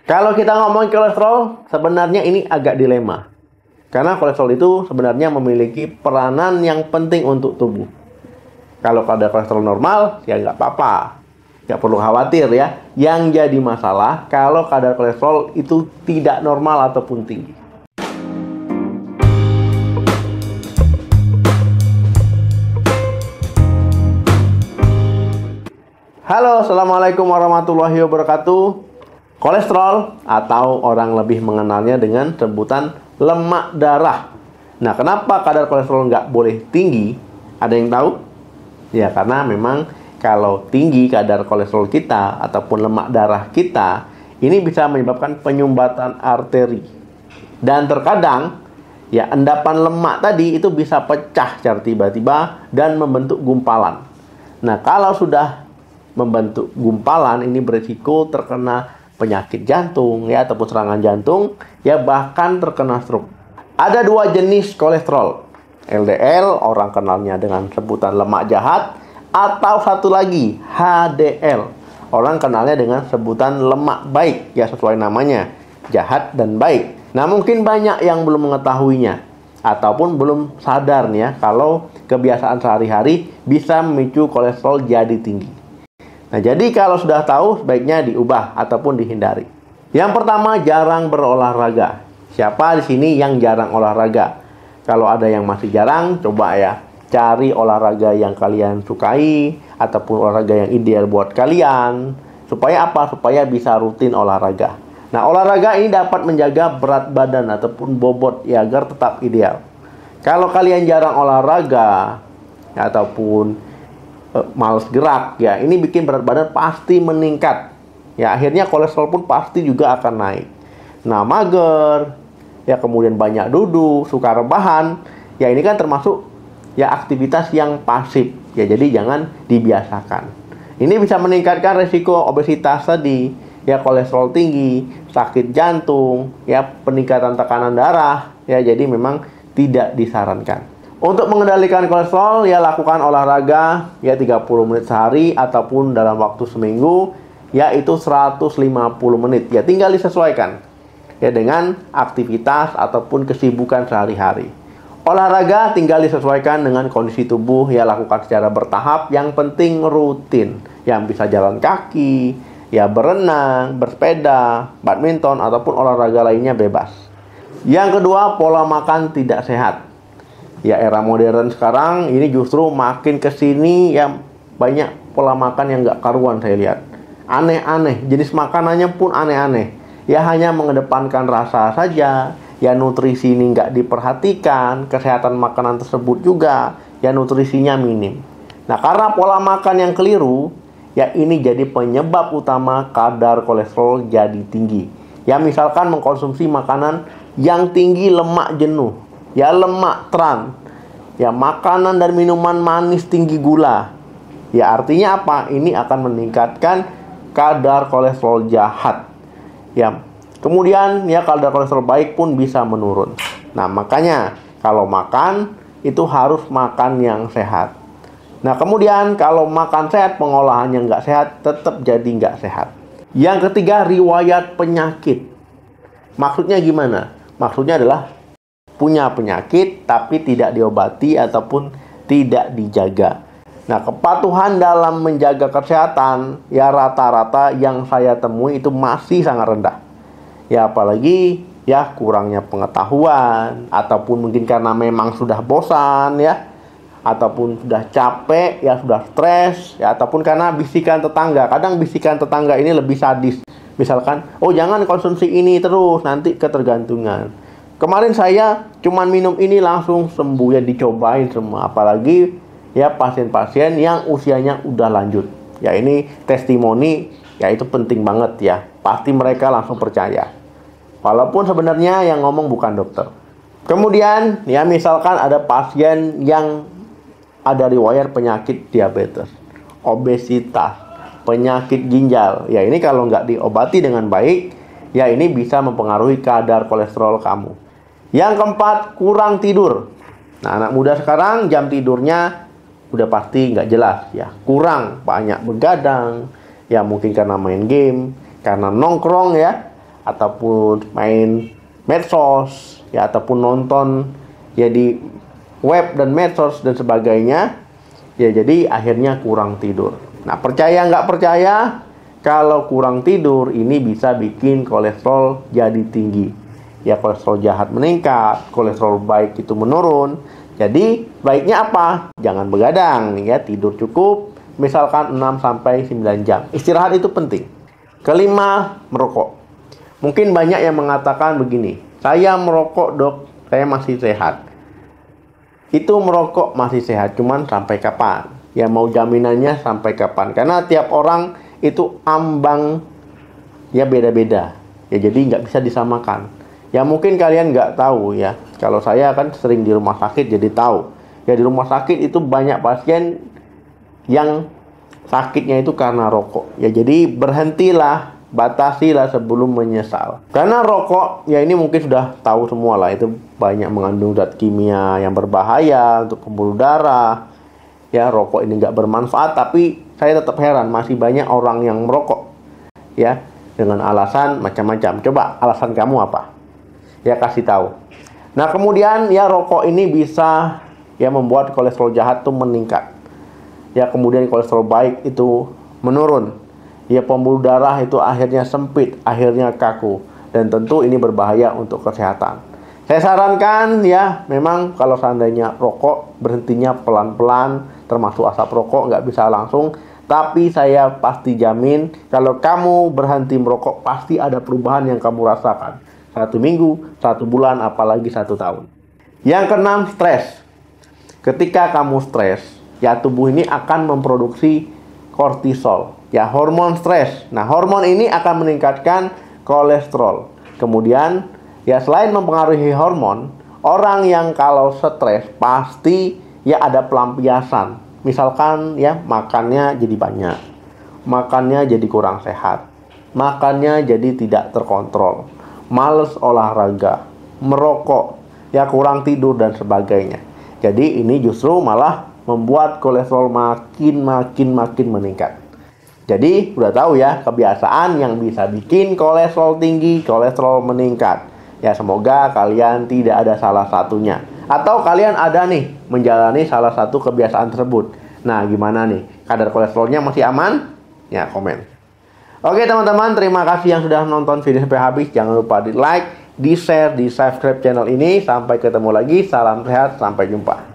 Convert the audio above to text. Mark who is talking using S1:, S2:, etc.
S1: Kalau kita ngomong kolesterol, sebenarnya ini agak dilema. Karena kolesterol itu sebenarnya memiliki peranan yang penting untuk tubuh. Kalau kadar kolesterol normal, ya nggak apa-apa. Nggak perlu khawatir ya. Yang jadi masalah, kalau kadar kolesterol itu tidak normal ataupun tinggi. Halo, Assalamualaikum warahmatullahi wabarakatuh. Kolesterol atau orang lebih mengenalnya dengan sebutan lemak darah. Nah, kenapa kadar kolesterol nggak boleh tinggi? Ada yang tahu? Ya, karena memang kalau tinggi kadar kolesterol kita ataupun lemak darah kita, ini bisa menyebabkan penyumbatan arteri. Dan terkadang, ya endapan lemak tadi itu bisa pecah secara tiba-tiba dan membentuk gumpalan. Nah, kalau sudah membentuk gumpalan, ini berisiko terkena penyakit jantung ya ataupun serangan jantung ya, bahkan terkena stroke. Ada dua jenis kolesterol. LDL, orang kenalnya dengan sebutan lemak jahat, atau satu lagi HDL, orang kenalnya dengan sebutan lemak baik ya, sesuai namanya, jahat dan baik. Nah, mungkin banyak yang belum mengetahuinya ataupun belum sadar nih ya, kalau kebiasaan sehari-hari bisa memicu kolesterol jadi tinggi. Nah, jadi kalau sudah tahu, sebaiknya diubah ataupun dihindari. Yang pertama, jarang berolahraga. Siapa di sini yang jarang olahraga? Kalau ada yang masih jarang, coba ya cari olahraga yang kalian sukai ataupun olahraga yang ideal buat kalian. Supaya apa? Supaya bisa rutin olahraga. Nah, olahraga ini dapat menjaga berat badan ataupun bobot ya, agar tetap ideal. Kalau kalian jarang olahraga ya, ataupun malas gerak ya, ini bikin berat badan pasti meningkat ya, akhirnya kolesterol pun pasti juga akan naik. Nah, mager ya, kemudian banyak duduk, suka rebahan ya, ini kan termasuk ya aktivitas yang pasif ya, jadi jangan dibiasakan. Ini bisa meningkatkan resiko obesitas tadi ya, kolesterol tinggi, sakit jantung ya, peningkatan tekanan darah ya, jadi memang tidak disarankan. Untuk mengendalikan kolesterol, ya lakukan olahraga ya 30 menit sehari ataupun dalam waktu seminggu, yaitu 150 menit. Ya tinggal disesuaikan ya dengan aktivitas ataupun kesibukan sehari-hari. Olahraga tinggal disesuaikan dengan kondisi tubuh, ya lakukan secara bertahap, yang penting rutin. Yang bisa jalan kaki, ya berenang, bersepeda, badminton ataupun olahraga lainnya bebas. Yang kedua, pola makan tidak sehat. Ya, era modern sekarang ini justru makin kesini ya, banyak pola makan yang nggak karuan saya lihat. Aneh-aneh, jenis makanannya pun aneh-aneh. Ya hanya mengedepankan rasa saja, ya nutrisi ini nggak diperhatikan, kesehatan makanan tersebut juga, ya nutrisinya minim. Nah, karena pola makan yang keliru, ya ini jadi penyebab utama kadar kolesterol jadi tinggi. Ya misalkan mengkonsumsi makanan yang tinggi lemak jenuh, ya lemak trans, ya makanan dan minuman manis tinggi gula. Ya artinya apa? Ini akan meningkatkan kadar kolesterol jahat. Ya, kemudian ya kadar kolesterol baik pun bisa menurun. Nah, makanya kalau makan itu harus makan yang sehat. Nah, kemudian kalau makan sehat, pengolahannya nggak sehat, tetap jadi nggak sehat. Yang ketiga, riwayat penyakit. Maksudnya gimana? Maksudnya adalah punya penyakit tapi tidak diobati ataupun tidak dijaga. Nah, kepatuhan dalam menjaga kesehatan ya rata-rata yang saya temui itu masih sangat rendah. Ya apalagi ya kurangnya pengetahuan, ataupun mungkin karena memang sudah bosan ya, ataupun sudah capek ya, sudah stres ya, ataupun karena bisikan tetangga. Kadang bisikan tetangga ini lebih sadis. Misalkan, oh jangan konsumsi ini terus, nanti ketergantungan. Kemarin saya cuman minum ini langsung sembuh ya, dicobain semua. Apalagi ya pasien-pasien yang usianya udah lanjut. Ya ini testimoni ya, itu penting banget ya. Pasti mereka langsung percaya. Walaupun sebenarnya yang ngomong bukan dokter. Kemudian ya misalkan ada pasien yang ada riwayat penyakit diabetes, obesitas, penyakit ginjal. Ya ini kalau nggak diobati dengan baik, ya ini bisa mempengaruhi kadar kolesterol kamu. Yang keempat, kurang tidur. Nah, anak muda sekarang jam tidurnya udah pasti nggak jelas ya, kurang, banyak begadang ya, mungkin karena main game, karena nongkrong ya, ataupun main medsos, ya, ataupun nonton ya di web dan medsos dan sebagainya, ya jadi akhirnya kurang tidur. Nah, percaya nggak percaya, kalau kurang tidur ini bisa bikin kolesterol jadi tinggi. Ya, kolesterol jahat meningkat, kolesterol baik itu menurun. Jadi baiknya apa? Jangan begadang ya, tidur cukup, misalkan 6-9 jam. Istirahat itu penting. Kelima, merokok. Mungkin banyak yang mengatakan begini, saya merokok dok, saya masih sehat. Itu merokok masih sehat, cuman sampai kapan? Ya, mau jaminannya sampai kapan? Karena tiap orang itu ambang ya beda-beda. Ya, jadi nggak bisa disamakan. Ya, mungkin kalian nggak tahu ya. Kalau saya kan sering di rumah sakit, jadi tahu. Ya, di rumah sakit itu banyak pasien yang sakitnya itu karena rokok. Ya, jadi berhentilah, batasilah sebelum menyesal. Karena rokok, ya ini mungkin sudah tahu semua lah, itu banyak mengandung zat kimia yang berbahaya untuk pembuluh darah. Ya, rokok ini nggak bermanfaat, tapi saya tetap heran masih banyak orang yang merokok. Ya, dengan alasan macam-macam. Coba alasan kamu apa? Ya, kasih tahu. Nah, kemudian ya rokok ini bisa ya membuat kolesterol jahat tuh meningkat. Ya, kemudian kolesterol baik itu menurun. Ya, pembuluh darah itu akhirnya sempit, akhirnya kaku, dan tentu ini berbahaya untuk kesehatan. Saya sarankan ya, memang kalau seandainya rokok berhentinya pelan-pelan, termasuk asap rokok nggak bisa langsung. Tapi saya pasti jamin kalau kamu berhenti merokok pasti ada perubahan yang kamu rasakan. 1 minggu, 1 bulan, apalagi 1 tahun. Yang keenam, stres. Ketika kamu stres, ya tubuh ini akan memproduksi kortisol, ya hormon stres. Nah, hormon ini akan meningkatkan kolesterol. Kemudian, ya selain mempengaruhi hormon, orang yang kalau stres pasti ya ada pelampiasan. Misalkan ya makannya jadi banyak, makannya jadi kurang sehat, makannya jadi tidak terkontrol, males olahraga, merokok, ya kurang tidur dan sebagainya. Jadi ini justru malah membuat kolesterol makin meningkat. Jadi udah tahu ya kebiasaan yang bisa bikin kolesterol tinggi, kolesterol meningkat. Ya, semoga kalian tidak ada salah satunya. Atau kalian ada nih menjalani salah satu kebiasaan tersebut. Nah, gimana nih? Kadar kolesterolnya masih aman? Ya, komen. Oke teman-teman, terima kasih yang sudah nonton video sampai habis. Jangan lupa di like, di share, di subscribe channel ini. Sampai ketemu lagi, salam sehat, sampai jumpa.